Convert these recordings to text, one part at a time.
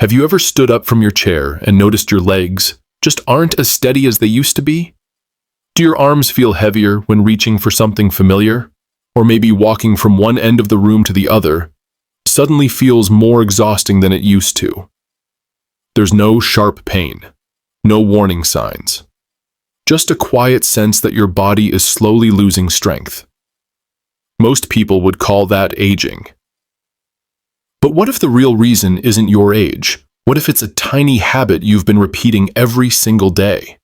Have you ever stood up from your chair and noticed your legs just aren't as steady as they used to be? Do your arms feel heavier when reaching for something familiar? Or maybe walking from one end of the room to the other suddenly feels more exhausting than it used to? There's no sharp pain, no warning signs, just a quiet sense that your body is slowly losing strength. Most people would call that aging. But what if the real reason isn't your age? What if it's a tiny habit you've been repeating every single day?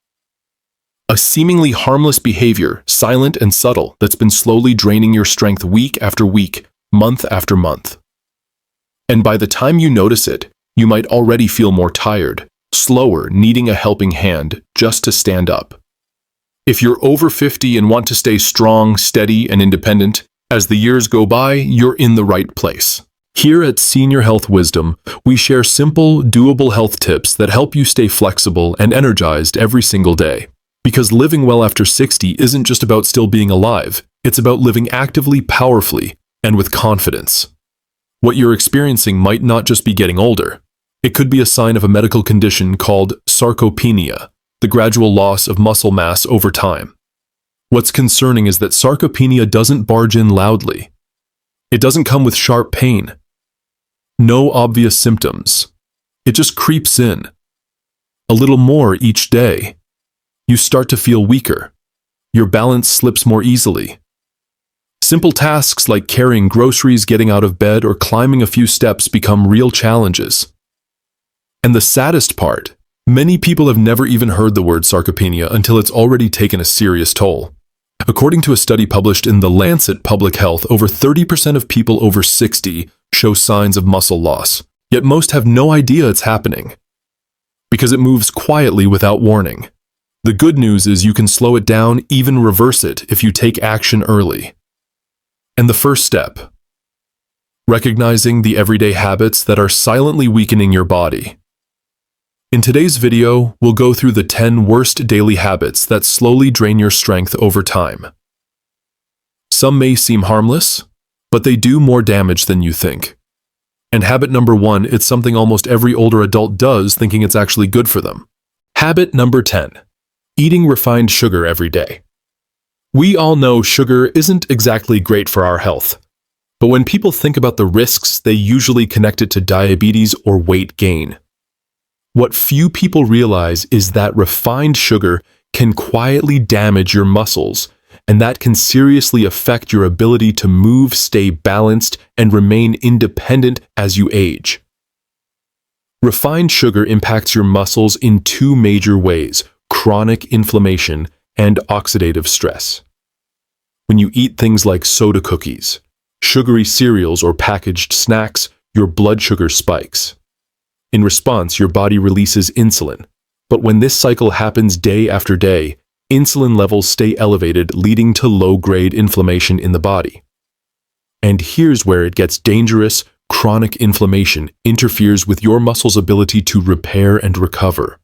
A seemingly harmless behavior, silent and subtle, that's been slowly draining your strength week after week, month after month. And by the time you notice it, you might already feel more tired, slower, needing a helping hand just to stand up. If you're over 50 and want to stay strong, steady, and independent, as the years go by, you're in the right place. Here at Senior Health Wisdom, we share simple, doable health tips that help you stay flexible and energized every single day. Because living well after 60 isn't just about still being alive, it's about living actively, powerfully, and with confidence. What you're experiencing might not just be getting older. It could be a sign of a medical condition called sarcopenia, the gradual loss of muscle mass over time. What's concerning is that sarcopenia doesn't barge in loudly. It doesn't come with sharp pain. No obvious symptoms. It just creeps in. A little more each day. You start to feel weaker. Your balance slips more easily. Simple tasks like carrying groceries, getting out of bed, or climbing a few steps become real challenges. And the saddest part, many people have never even heard the word sarcopenia until it's already taken a serious toll. According to a study published in The Lancet Public Health, over 30% of people over 60 show signs of muscle loss, yet most have no idea it's happening. Because it moves quietly without warning. The good news is you can slow it down, even reverse it, if you take action early. And the first step: recognizing the everyday habits that are silently weakening your body. In today's video, we'll go through the 10 worst daily habits that slowly drain your strength over time. Some may seem harmless, but they do more damage than you think. And habit number 1, it's something almost every older adult does, thinking it's actually good for them. Habit number 10. Eating refined sugar every day. We all know sugar isn't exactly great for our health. But when people think about the risks, they usually connect it to diabetes or weight gain. What few people realize is that refined sugar can quietly damage your muscles, and that can seriously affect your ability to move, stay balanced, and remain independent as you age. Refined sugar impacts your muscles in two major ways: chronic inflammation and oxidative stress. When you eat things like soda cookies, sugary cereals, or packaged snacks, your blood sugar spikes. In response, your body releases insulin. But when this cycle happens day after day, insulin levels stay elevated, leading to low-grade inflammation in the body. And here's where it gets dangerous. Chronic inflammation interferes with your muscles' ability to repair and recover.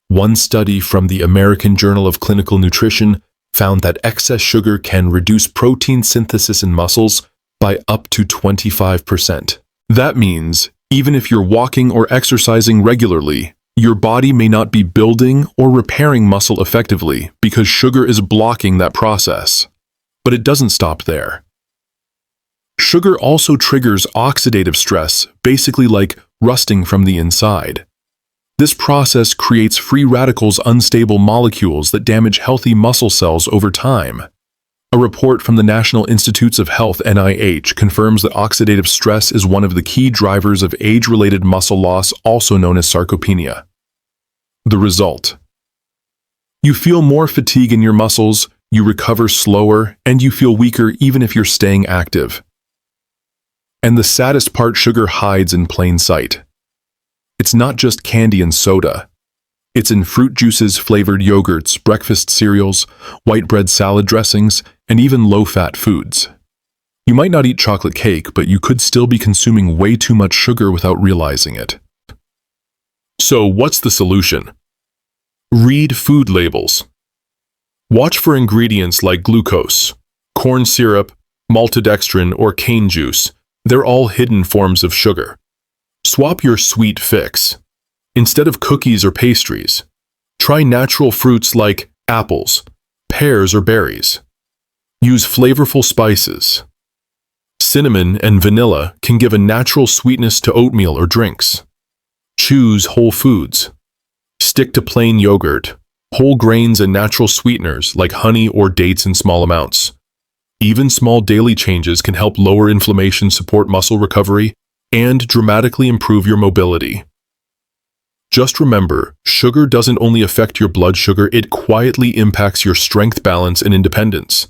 One study from the American Journal of Clinical Nutrition found that excess sugar can reduce protein synthesis in muscles by up to 25%. That means even if you're walking or exercising regularly, your body may not be building or repairing muscle effectively because sugar is blocking that process. But it doesn't stop there. Sugar also triggers oxidative stress, basically like rusting from the inside. This process creates free radicals, unstable molecules that damage healthy muscle cells over time. A report from the National Institutes of Health (NIH) confirms that oxidative stress is one of the key drivers of age-related muscle loss, also known as sarcopenia. The result: you feel more fatigue in your muscles, you recover slower, and you feel weaker even if you're staying active. And the saddest part, sugar hides in plain sight. It's not just candy and soda. It's in fruit juices, flavored yogurts, breakfast cereals, white bread salad dressings, and even low-fat foods. You might not eat chocolate cake, but you could still be consuming way too much sugar without realizing it. So what's the solution? Read food labels. Watch for ingredients like glucose, corn syrup, maltodextrin, or cane juice. They're all hidden forms of sugar. Swap your sweet fix. Instead of cookies or pastries, try natural fruits like apples, pears, or berries. Use flavorful spices. Cinnamon and vanilla can give a natural sweetness to oatmeal or drinks. Choose whole foods. Stick to plain yogurt, whole grains, and natural sweeteners like honey or dates in small amounts. Even small daily changes can help lower inflammation, support muscle recovery, and dramatically improve your mobility. Just remember, sugar doesn't only affect your blood sugar, it quietly impacts your strength, balance, and independence.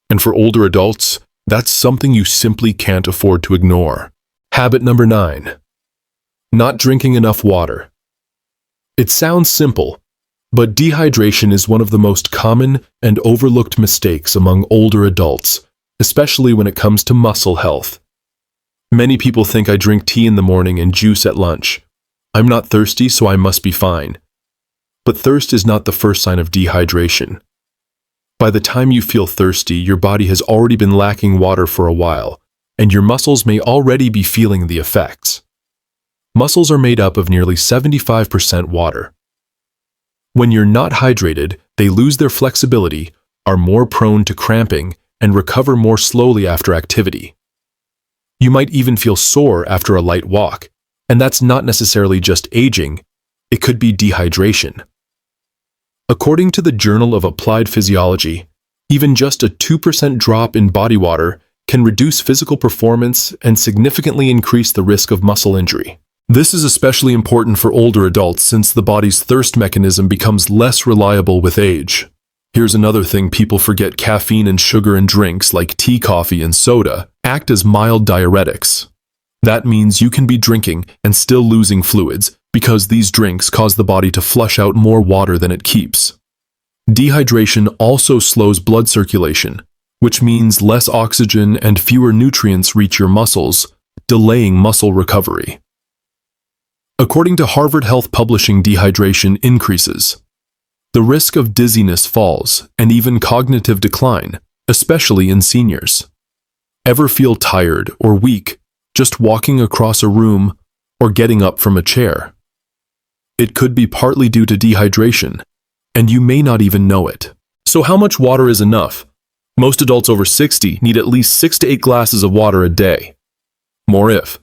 And for older adults, that's something you simply can't afford to ignore. Habit number 9. Not drinking enough water. It sounds simple, but dehydration is one of the most common and overlooked mistakes among older adults, especially when it comes to muscle health. Many people think I drink tea in the morning and juice at lunch. I'm not thirsty, so I must be fine. But thirst is not the first sign of dehydration. By the time you feel thirsty, your body has already been lacking water for a while, and your muscles may already be feeling the effects. Muscles are made up of nearly 75% water. When you're not hydrated, they lose their flexibility, are more prone to cramping, and recover more slowly after activity. You might even feel sore after a light walk, and that's not necessarily just aging, it could be dehydration. According to the Journal of Applied Physiology, even just a 2% drop in body water can reduce physical performance and significantly increase the risk of muscle injury. This is especially important for older adults since the body's thirst mechanism becomes less reliable with age. Here's another thing people forget: caffeine and sugar in drinks like tea, coffee, and soda act as mild diuretics. That means you can be drinking and still losing fluids because these drinks cause the body to flush out more water than it keeps. Dehydration also slows blood circulation, which means less oxygen and fewer nutrients reach your muscles, delaying muscle recovery. According to Harvard Health Publishing, dehydration increases the risk of dizziness, falls, and even cognitive decline, especially in seniors. Ever feel tired or weak just walking across a room or getting up from a chair? It could be partly due to dehydration, and you may not even know it. So how much water is enough? Most adults over 60 need at least 6 to 8 glasses of water a day. More if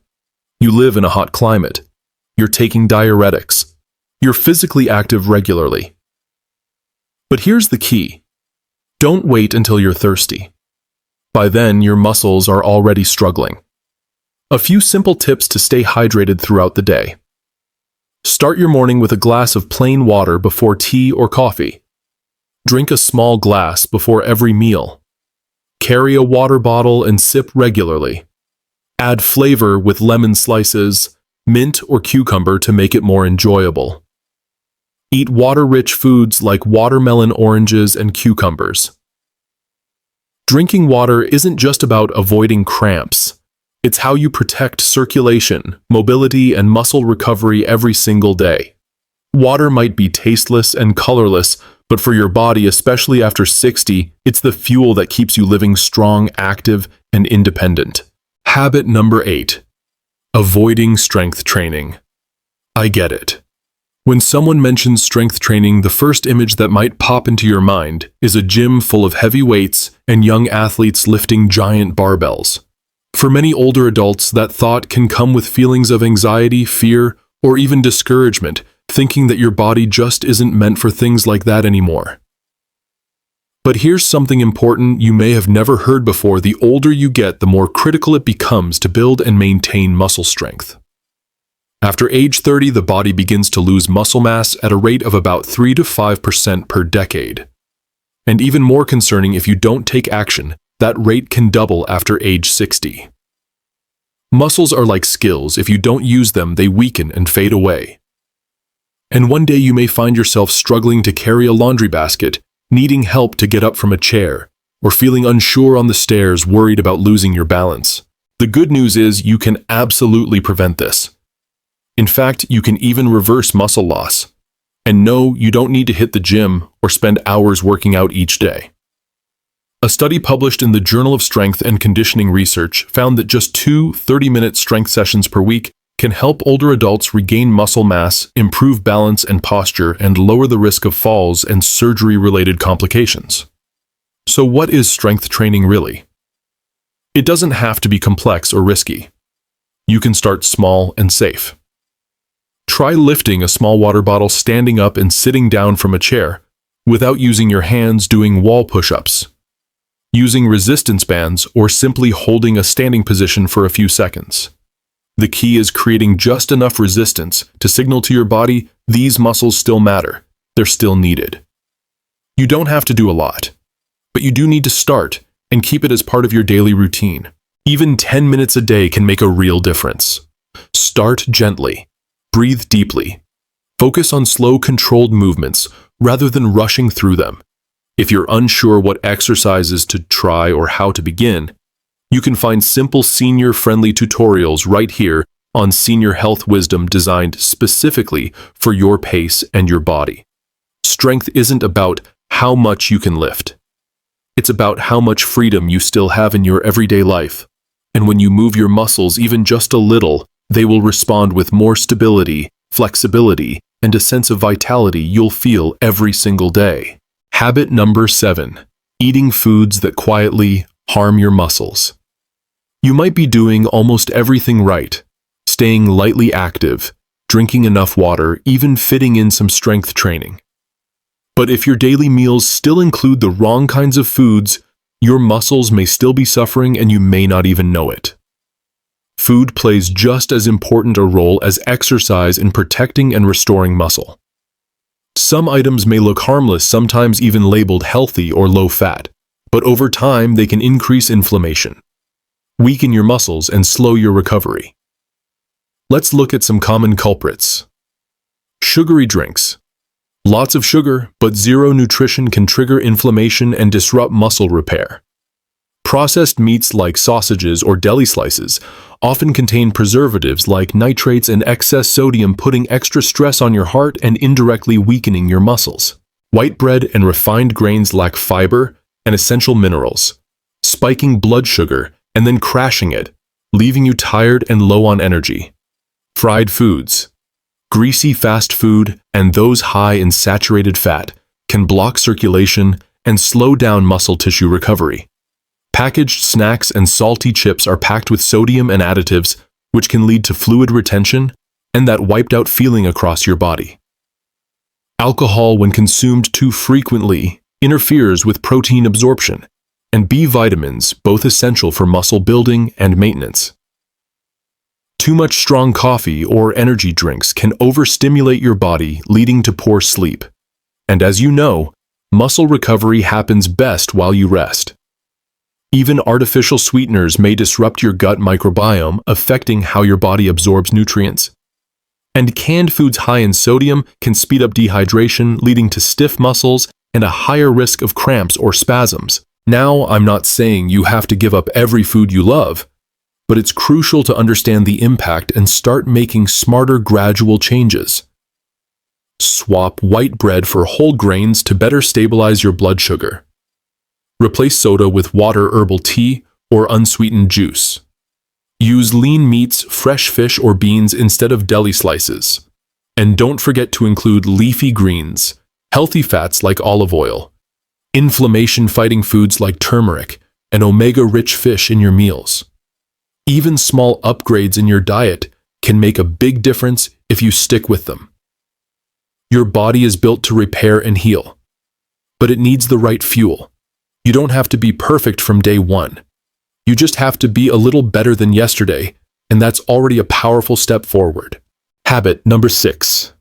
you live in a hot climate, you're taking diuretics, you're physically active regularly. But here's the key: don't wait until you're thirsty. By then, your muscles are already struggling. A few simple tips to stay hydrated throughout the day. Start your morning with a glass of plain water before tea or coffee. Drink a small glass before every meal. Carry a water bottle and sip regularly. Add flavor with lemon slices, mint or cucumber to make it more enjoyable. Eat water-rich foods like watermelon, oranges, and cucumbers. Drinking water isn't just about avoiding cramps. It's how you protect circulation, mobility, and muscle recovery every single day. Water might be tasteless and colorless, but for your body, especially after 60, it's the fuel that keeps you living strong, active, and independent. Habit number 8. Avoiding strength training. I get it. When someone mentions strength training, the first image that might pop into your mind is a gym full of heavy weights and young athletes lifting giant barbells. For many older adults, that thought can come with feelings of anxiety, fear, or even discouragement, thinking that your body just isn't meant for things like that anymore. But here's something important you may have never heard before: the older you get, the more critical it becomes to build and maintain muscle strength. After age 30, the body begins to lose muscle mass at a rate of about 3 to 5% per decade. And even more concerning, if you don't take action, that rate can double after age 60. Muscles are like skills. If you don't use them, they weaken and fade away. And one day you may find yourself struggling to carry a laundry basket, needing help to get up from a chair, or feeling unsure on the stairs, worried about losing your balance. The good news is you can absolutely prevent this. In fact, you can even reverse muscle loss. And no, you don't need to hit the gym or spend hours working out each day. A study published in the Journal of Strength and Conditioning Research found that just 2 30-minute strength sessions per week can help older adults regain muscle mass, improve balance and posture, and lower the risk of falls and surgery-related complications. So what is strength training really? It doesn't have to be complex or risky. You can start small and safe. Try lifting a small water bottle standing up and sitting down from a chair without using your hands doing wall push-ups. Using resistance bands or simply holding a standing position for a few seconds. The key is creating just enough resistance to signal to your body these muscles still matter, they're still needed. You don't have to do a lot, but you do need to start and keep it as part of your daily routine. Even 10 minutes a day can make a real difference. Start gently, breathe deeply, focus on slow, controlled movements rather than rushing through them. If you're unsure what exercises to try or how to begin, you can find simple senior-friendly tutorials right here on Senior Health Wisdom designed specifically for your pace and your body. Strength isn't about how much you can lift. It's about how much freedom you still have in your everyday life. And when you move your muscles even just a little, they will respond with more stability, flexibility, and a sense of vitality you'll feel every single day. Habit number 7. Eating foods that quietly harm your muscles. You might be doing almost everything right, staying lightly active, drinking enough water, even fitting in some strength training. But if your daily meals still include the wrong kinds of foods, your muscles may still be suffering and you may not even know it. Food plays just as important a role as exercise in protecting and restoring muscle. Some items may look harmless, sometimes even labeled healthy or low-fat, but over time they can increase inflammation, weaken your muscles, and slow your recovery. Let's look at some common culprits. Sugary drinks. Lots of sugar, but zero nutrition can trigger inflammation and disrupt muscle repair. Processed meats like sausages or deli slices often contain preservatives like nitrates and excess sodium, putting extra stress on your heart and indirectly weakening your muscles. White bread and refined grains lack fiber and essential minerals, spiking blood sugar and then crashing it, leaving you tired and low on energy. Fried foods. Greasy fast food and those high in saturated fat can block circulation and slow down muscle tissue recovery. Packaged snacks and salty chips are packed with sodium and additives, which can lead to fluid retention and that wiped-out feeling across your body. Alcohol, when consumed too frequently, interferes with protein absorption and B vitamins, both essential for muscle building and maintenance. Too much strong coffee or energy drinks can overstimulate your body, leading to poor sleep. And as you know, muscle recovery happens best while you rest. Even artificial sweeteners may disrupt your gut microbiome, affecting how your body absorbs nutrients. And canned foods high in sodium can speed up dehydration, leading to stiff muscles and a higher risk of cramps or spasms. Now, I'm not saying you have to give up every food you love, but it's crucial to understand the impact and start making smarter, gradual changes. Swap white bread for whole grains to better stabilize your blood sugar. Replace soda with water, herbal tea, or unsweetened juice. Use lean meats, fresh fish, or beans instead of deli slices. And don't forget to include leafy greens, healthy fats like olive oil, inflammation-fighting foods like turmeric, and omega-rich fish in your meals. Even small upgrades in your diet can make a big difference if you stick with them. Your body is built to repair and heal, but it needs the right fuel. You don't have to be perfect from day one. You just have to be a little better than yesterday, and that's already a powerful step forward. Habit number 6.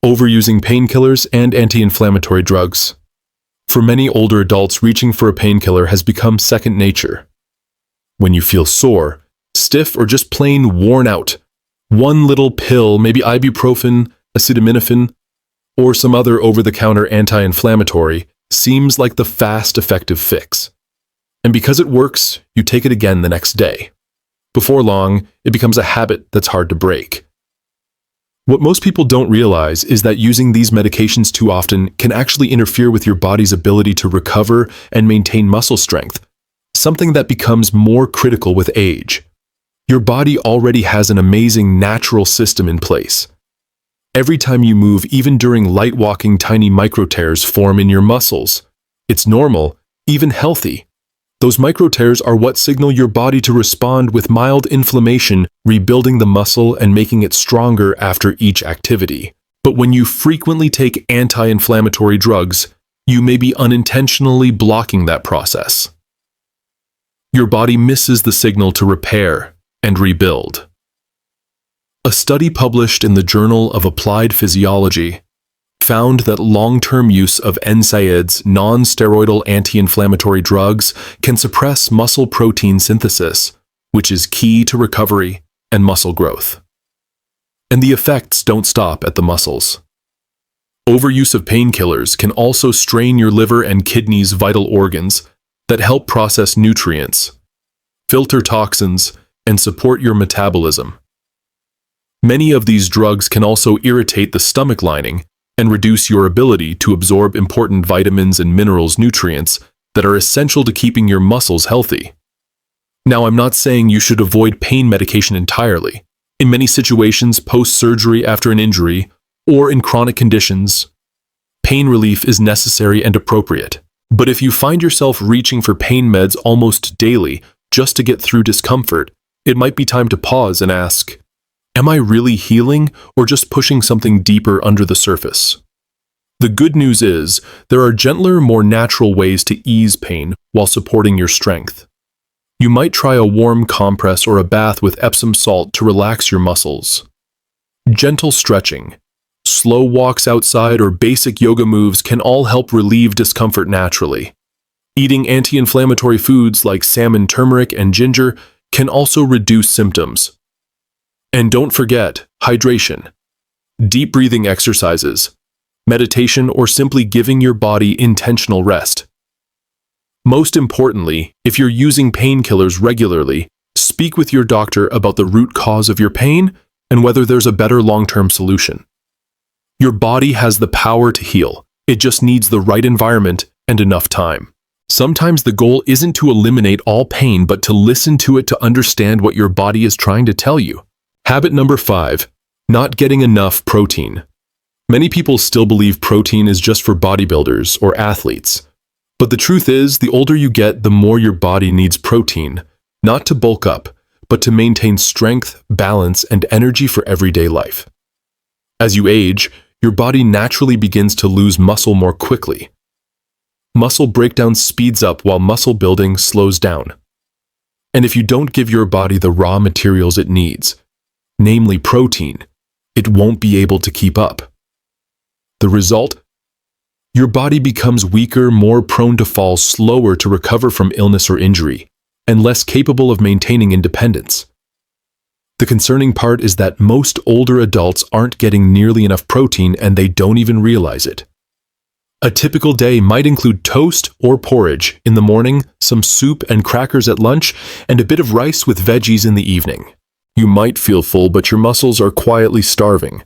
Overusing painkillers and anti-inflammatory drugs. For many older adults, reaching for a painkiller has become second nature. When you feel sore, stiff, or just plain worn out, one little pill, maybe ibuprofen, acetaminophen, or some other over-the-counter anti-inflammatory, seems like the fast, effective fix. And because it works, you take it again the next day. Before long, it becomes a habit that's hard to break. What most people don't realize is that using these medications too often can actually interfere with your body's ability to recover and maintain muscle strength, something that becomes more critical with age. Your body already has an amazing natural system in place. Every time you move, even during light walking, tiny micro tears form in your muscles. It's normal, even healthy. Those micro tears are what signal your body to respond with mild inflammation, rebuilding the muscle and making it stronger after each activity. But when you frequently take anti-inflammatory drugs, you may be unintentionally blocking that process. Your body misses the signal to repair and rebuild. A study published in the Journal of Applied Physiology found that long-term use of NSAIDs, non-steroidal anti-inflammatory drugs, can suppress muscle protein synthesis, which is key to recovery and muscle growth. And the effects don't stop at the muscles. Overuse of painkillers can also strain your liver and kidneys' vital organs that help process nutrients, filter toxins, and support your metabolism. Many of these drugs can also irritate the stomach lining and reduce your ability to absorb important vitamins and minerals nutrients that are essential to keeping your muscles healthy. Now, I'm not saying you should avoid pain medication entirely. In many situations, post-surgery after an injury, or in chronic conditions, pain relief is necessary and appropriate. But if you find yourself reaching for pain meds almost daily just to get through discomfort, it might be time to pause and ask, am I really healing or just pushing something deeper under the surface? The good news is, there are gentler, more natural ways to ease pain while supporting your strength. You might try a warm compress or a bath with Epsom salt to relax your muscles. Gentle stretching, slow walks outside, or basic yoga moves can all help relieve discomfort naturally. Eating anti-inflammatory foods like salmon, turmeric, and ginger can also reduce symptoms. And don't forget hydration, deep breathing exercises, meditation, or simply giving your body intentional rest. Most importantly, if you're using painkillers regularly, speak with your doctor about the root cause of your pain and whether there's a better long-term solution. Your body has the power to heal. It just needs the right environment and enough time. Sometimes the goal isn't to eliminate all pain, but to listen to it to understand what your body is trying to tell you. Habit number 5, not getting enough protein. Many people still believe protein is just for bodybuilders or athletes. But the truth is, the older you get, the more your body needs protein, not to bulk up, but to maintain strength, balance, and energy for everyday life. As you age, your body naturally begins to lose muscle more quickly. Muscle breakdown speeds up while muscle building slows down. And if you don't give your body the raw materials it needs, namely protein, it won't be able to keep up. The result? Your body becomes weaker, more prone to fall, slower to recover from illness or injury, and less capable of maintaining independence. The concerning part is that most older adults aren't getting nearly enough protein, and they don't even realize it. A typical day might include toast or porridge in the morning, some soup and crackers at lunch, and a bit of rice with veggies in the evening. You might feel full, but your muscles are quietly starving,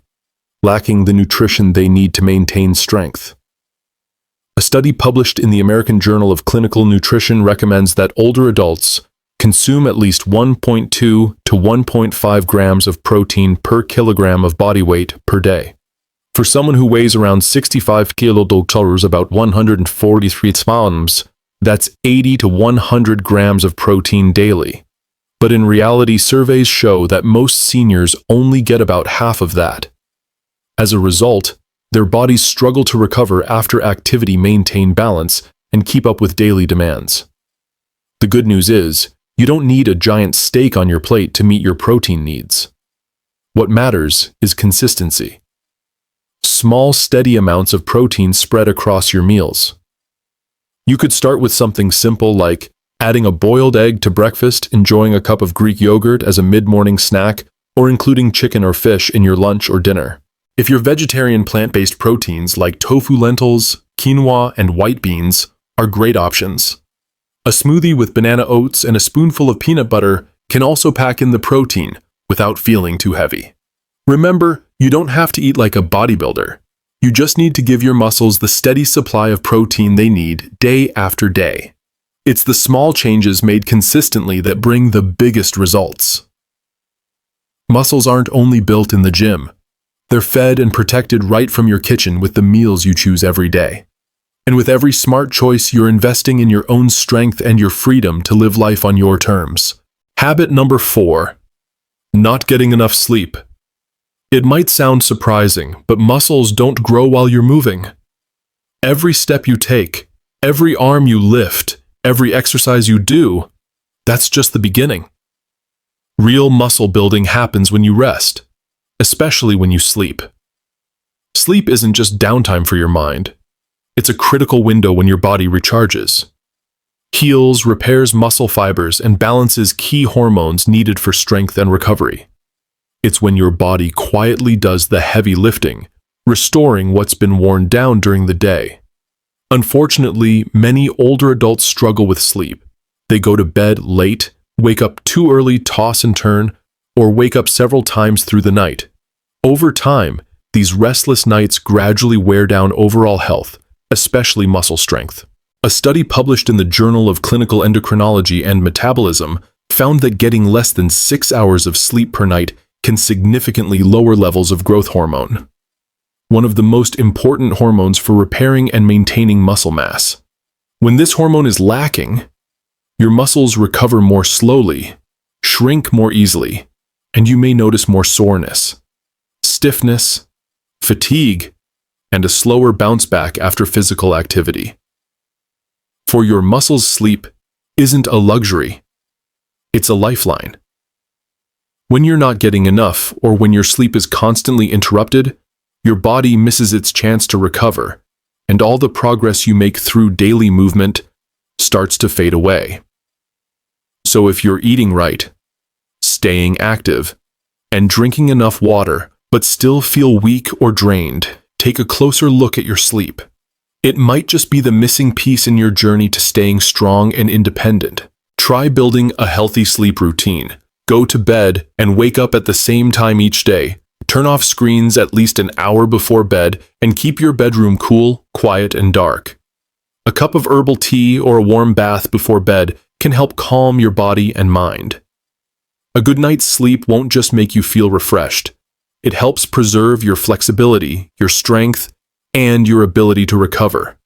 lacking the nutrition they need to maintain strength. A study published in the American Journal of Clinical Nutrition recommends that older adults consume at least 1.2 to 1.5 grams of protein per kilogram of body weight per day. For someone who weighs around 65 kilograms, about 143 pounds, that's 80 to 100 grams of protein daily. But in reality, surveys show that most seniors only get about half of that. As a result, their bodies struggle to recover after activity, maintain balance, and keep up with daily demands. The good news is, you don't need a giant steak on your plate to meet your protein needs. What matters is consistency. Small, steady amounts of protein spread across your meals. You could start with something simple like adding a boiled egg to breakfast, enjoying a cup of Greek yogurt as a mid-morning snack, or including chicken or fish in your lunch or dinner. If you're vegetarian, plant-based proteins like tofu, lentils, quinoa, and white beans are great options. A smoothie with banana oats and a spoonful of peanut butter can also pack in the protein without feeling too heavy. Remember, you don't have to eat like a bodybuilder. You just need to give your muscles the steady supply of protein they need day after day. It's the small changes made consistently that bring the biggest results. Muscles aren't only built in the gym. They're fed and protected right from your kitchen with the meals you choose every day. And with every smart choice, you're investing in your own strength and your freedom to live life on your terms. Habit number 4. Not getting enough sleep. It might sound surprising, but muscles don't grow while you're moving. Every step you take, every arm you lift, every exercise you do, that's just the beginning. Real muscle building happens when you rest, especially when you sleep. Sleep isn't just downtime for your mind. It's a critical window when your body recharges, heals, repairs muscle fibers, and balances key hormones needed for strength and recovery. It's when your body quietly does the heavy lifting, restoring what's been worn down during the day. Unfortunately, many older adults struggle with sleep. They go to bed late, wake up too early, toss and turn, or wake up several times through the night. Over time, these restless nights gradually wear down overall health, especially muscle strength. A study published in the Journal of Clinical Endocrinology and Metabolism found that getting less than 6 hours of sleep per night can significantly lower levels of growth hormone, one of the most important hormones for repairing and maintaining muscle mass. When this hormone is lacking, your muscles recover more slowly, shrink more easily, and you may notice more soreness, stiffness, fatigue, and a slower bounce back after physical activity. For your muscles, sleep isn't a luxury, it's a lifeline. When you're not getting enough, or when your sleep is constantly interrupted, your body misses its chance to recover, and all the progress you make through daily movement starts to fade away. So if you're eating right, staying active, and drinking enough water, but still feel weak or drained, take a closer look at your sleep. It might just be the missing piece in your journey to staying strong and independent. Try building a healthy sleep routine. Go to bed and wake up at the same time each day. Turn off screens at least an hour before bed and keep your bedroom cool, quiet, and dark. A cup of herbal tea or a warm bath before bed can help calm your body and mind. A good night's sleep won't just make you feel refreshed. It helps preserve your flexibility, your strength, and your ability to recover.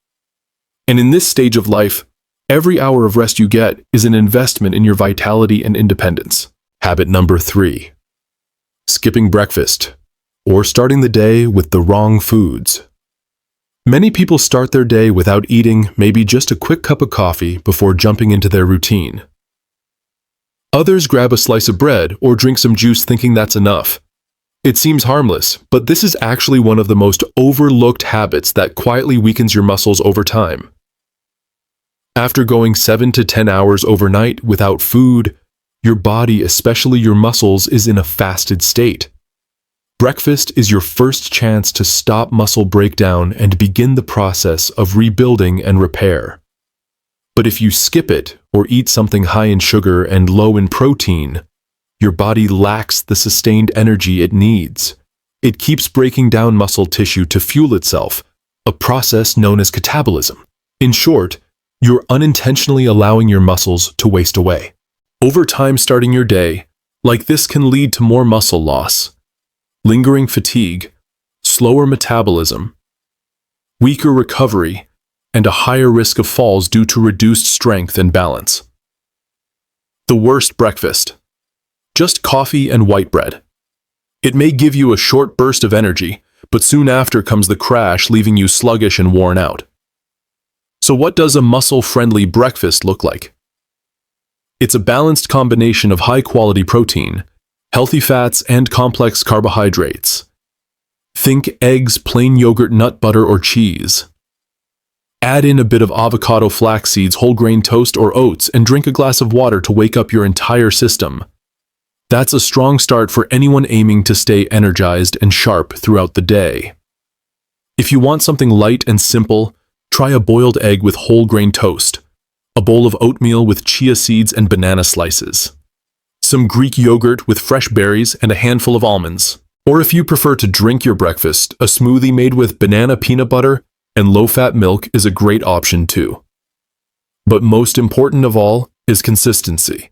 And in this stage of life, every hour of rest you get is an investment in your vitality and independence. Habit number 3. Skipping breakfast, or starting the day with the wrong foods. Many people start their day without eating maybe just a quick cup of coffee before jumping into their routine. Others grab a slice of bread or drink some juice thinking that's enough. It seems harmless, but this is actually one of the most overlooked habits that quietly weakens your muscles over time. After going 7 to 10 hours overnight without food, your body, especially your muscles, is in a fasted state. Breakfast is your first chance to stop muscle breakdown and begin the process of rebuilding and repair. But if you skip it or eat something high in sugar and low in protein, your body lacks the sustained energy it needs. It keeps breaking down muscle tissue to fuel itself, a process known as catabolism. In short, you're unintentionally allowing your muscles to waste away. Over time, starting your day like this can lead to more muscle loss, lingering fatigue, slower metabolism, weaker recovery, and a higher risk of falls due to reduced strength and balance. The worst breakfast. Just coffee and white bread. It may give you a short burst of energy, but soon after comes the crash, leaving you sluggish and worn out. So what does a muscle-friendly breakfast look like? It's a balanced combination of high-quality protein, healthy fats, and complex carbohydrates. Think eggs, plain yogurt, nut butter, or cheese. Add in a bit of avocado, flax seeds, whole grain toast, or oats, and drink a glass of water to wake up your entire system. That's a strong start for anyone aiming to stay energized and sharp throughout the day. If you want something light and simple, try a boiled egg with whole grain toast, a bowl of oatmeal with chia seeds and banana slices, some Greek yogurt with fresh berries and a handful of almonds. Or if you prefer to drink your breakfast, a smoothie made with banana peanut butter and low-fat milk is a great option too. But most important of all is consistency.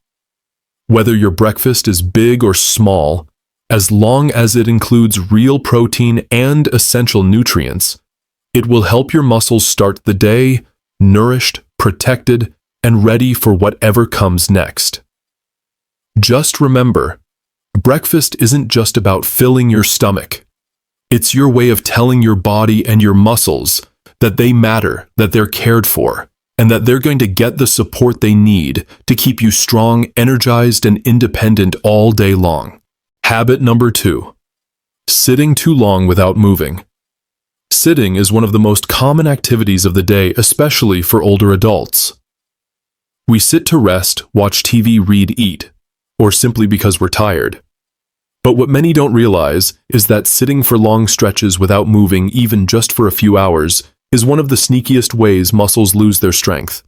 Whether your breakfast is big or small, As long as it includes real protein and essential nutrients, it will help your muscles start the day nourished, protected, and ready for whatever comes next. Just remember, breakfast isn't just about filling your stomach. It's your way of telling your body and your muscles that they matter, that they're cared for, and that they're going to get the support they need to keep you strong, energized, and independent all day long. Habit number 2. Sitting too long without moving. Sitting is one of the most common activities of the day, especially for older adults. We sit to rest, watch TV, read, eat, or simply because we're tired. But what many don't realize is that sitting for long stretches without moving, even just for a few hours, is one of the sneakiest ways muscles lose their strength.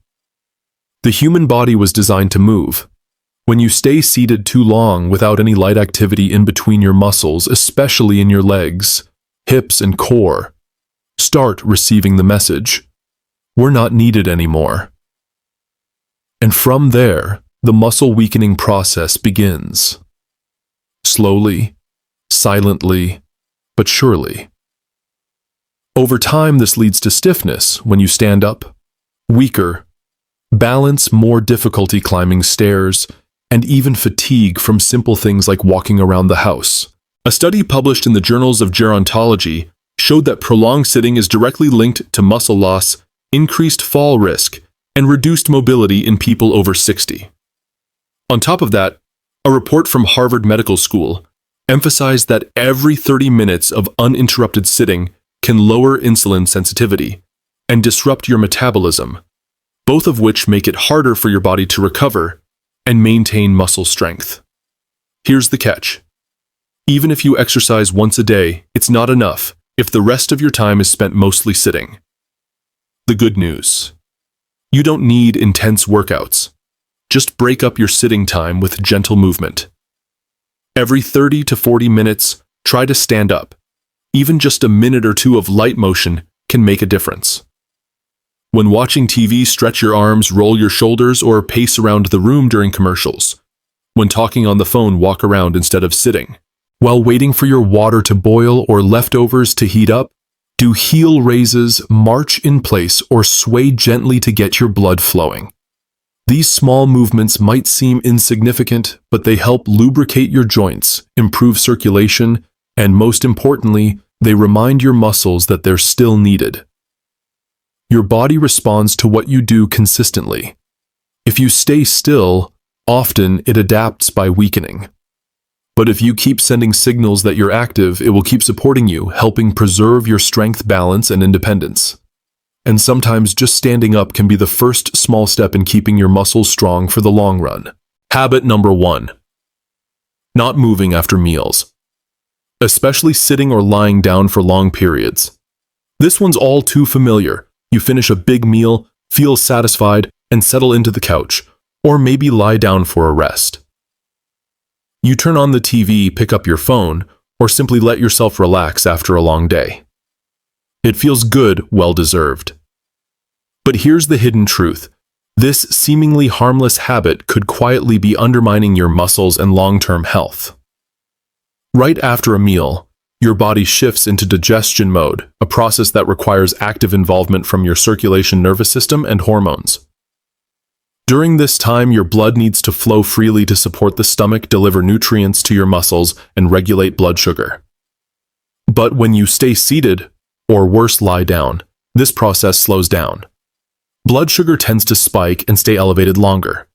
The human body was designed to move. When you stay seated too long without any light activity in between your muscles, especially in your legs, hips, and core, start receiving the message, "We're not needed anymore." And from there, the muscle weakening process begins. Slowly, silently, but surely. Over time, this leads to stiffness when you stand up, weaker, balance, more difficulty climbing stairs, and even fatigue from simple things like walking around the house. A study published in the Journals of Gerontology showed that prolonged sitting is directly linked to muscle loss, increased fall risk, and reduced mobility in people over 60. On top of that, a report from Harvard Medical School emphasized that every 30 minutes of uninterrupted sitting can lower insulin sensitivity and disrupt your metabolism, both of which make it harder for your body to recover and maintain muscle strength. Here's the catch. Even if you exercise once a day, it's not enough if the rest of your time is spent mostly sitting. The good news: you don't need intense workouts. Just break up your sitting time with gentle movement. Every 30 to 40 minutes, try to stand up. Even just a minute or two of light motion can make a difference. When watching TV, stretch your arms, roll your shoulders, or pace around the room during commercials. When talking on the phone, walk around instead of sitting. While waiting for your water to boil or leftovers to heat up, do heel raises, march in place, or sway gently to get your blood flowing. These small movements might seem insignificant, but they help lubricate your joints, improve circulation, and most importantly, they remind your muscles that they're still needed. Your body responds to what you do consistently. If you stay still, often it adapts by weakening. But if you keep sending signals that you're active, it will keep supporting you, helping preserve your strength, balance, and independence. And sometimes just standing up can be the first small step in keeping your muscles strong for the long run. Habit number 1. Not moving after meals, especially sitting or lying down for long periods. This one's all too familiar. You finish a big meal, feel satisfied, and settle into the couch, or maybe lie down for a rest. You turn on the TV, pick up your phone, or simply let yourself relax after a long day. It feels good, well-deserved. But here's the hidden truth. This seemingly harmless habit could quietly be undermining your muscles and long-term health. Right after a meal, your body shifts into digestion mode, a process that requires active involvement from your circulation, nervous system, and hormones. During this time, your blood needs to flow freely to support the stomach, deliver nutrients to your muscles, and regulate blood sugar. But when you stay seated, or worse, lie down, this process slows down. Blood sugar tends to spike and stay elevated longer.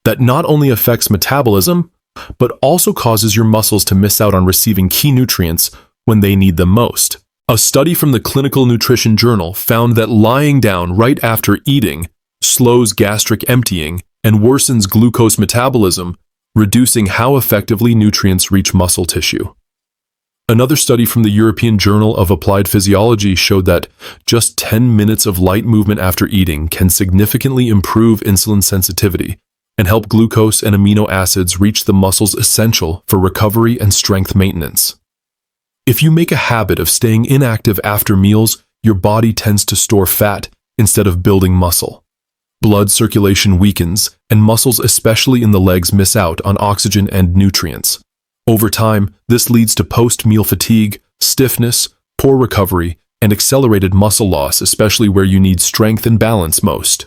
That not only affects metabolism, but also causes your muscles to miss out on receiving key nutrients when they need them most. A study from the Clinical Nutrition Journal found that lying down right after eating slows gastric emptying and worsens glucose metabolism, reducing how effectively nutrients reach muscle tissue. Another study from the European Journal of Applied Physiology showed that just 10 minutes of light movement after eating can significantly improve insulin sensitivity and help glucose and amino acids reach the muscles essential for recovery and strength maintenance. If you make a habit of staying inactive after meals, your body tends to store fat instead of building muscle. Blood circulation weakens, and muscles, especially in the legs, miss out on oxygen and nutrients. Over time, this leads to post-meal fatigue, stiffness, poor recovery, and accelerated muscle loss, especially where you need strength and balance most.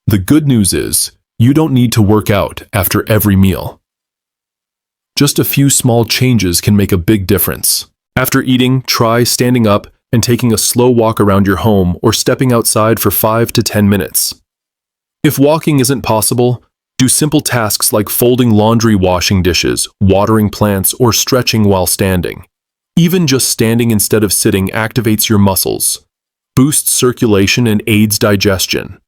The good news is, you don't need to work out after every meal. Just a few small changes can make a big difference. After eating, try standing up and taking a slow walk around your home or stepping outside for 5 to 10 minutes. If walking isn't possible, do simple tasks like folding laundry, washing dishes, watering plants, or stretching while standing. Even just standing instead of sitting activates your muscles, boosts circulation, and aids digestion.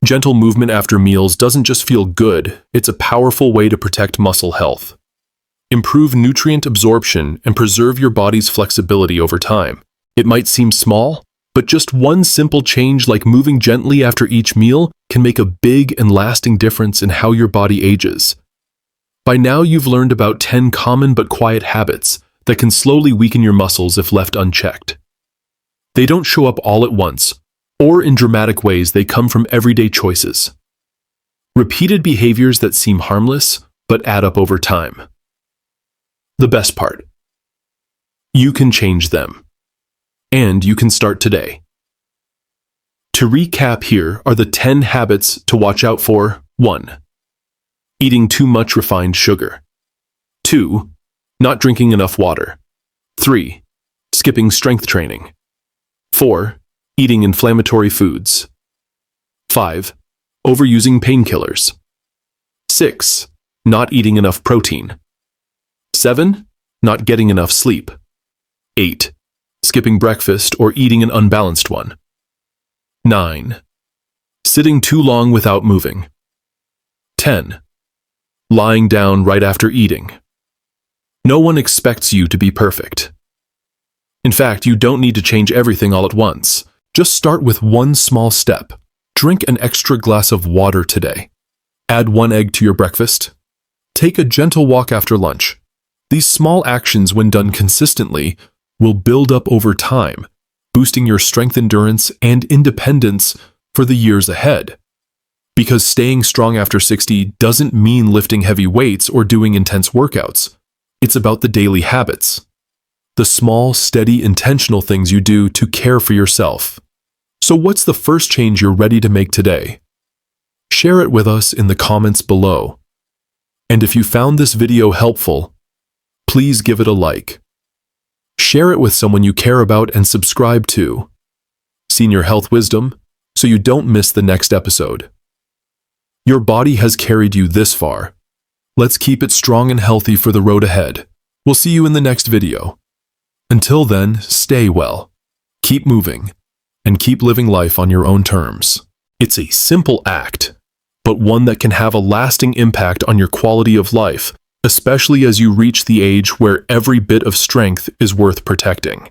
Gentle movement after meals doesn't just feel good, it's a powerful way to protect muscle health. Improve nutrient absorption and preserve your body's flexibility over time. It might seem small, but just one simple change like moving gently after each meal can make a big and lasting difference in how your body ages. By now you've learned about 10 common but quiet habits that can slowly weaken your muscles if left unchecked. They don't show up all at once, or in dramatic ways. They come from everyday choices. Repeated behaviors that seem harmless, but add up over time. The best part: you can change them. And you can start today. To recap, here are the 10 habits to watch out for. 1. Eating too much refined sugar. 2. Not drinking enough water. 3. Skipping strength training. 4. Eating inflammatory foods. 5. Overusing painkillers. 6. Not eating enough protein. 7. Not getting enough sleep. 8. Skipping breakfast or eating an unbalanced one. 9. Sitting too long without moving. 10. Lying down right after eating. No one expects you to be perfect. In fact, you don't need to change everything all at once. Just start with one small step. Drink an extra glass of water today. Add 1 egg to your breakfast. Take a gentle walk after lunch. These small actions, when done consistently, will build up over time, boosting your strength, endurance, and independence for the years ahead. Because staying strong after 60 doesn't mean lifting heavy weights or doing intense workouts. It's about the daily habits. The small, steady, intentional things you do to care for yourself. So what's the first change you're ready to make today? Share it with us in the comments below. And if you found this video helpful, please give it a like. Share it with someone you care about and subscribe to Senior Health Wisdom so you don't miss the next episode. Your body has carried you this far. Let's keep it strong and healthy for the road ahead. We'll see you in the next video. Until then, stay well, keep moving, and keep living life on your own terms. It's a simple act, but one that can have a lasting impact on your quality of life, especially as you reach the age where every bit of strength is worth protecting.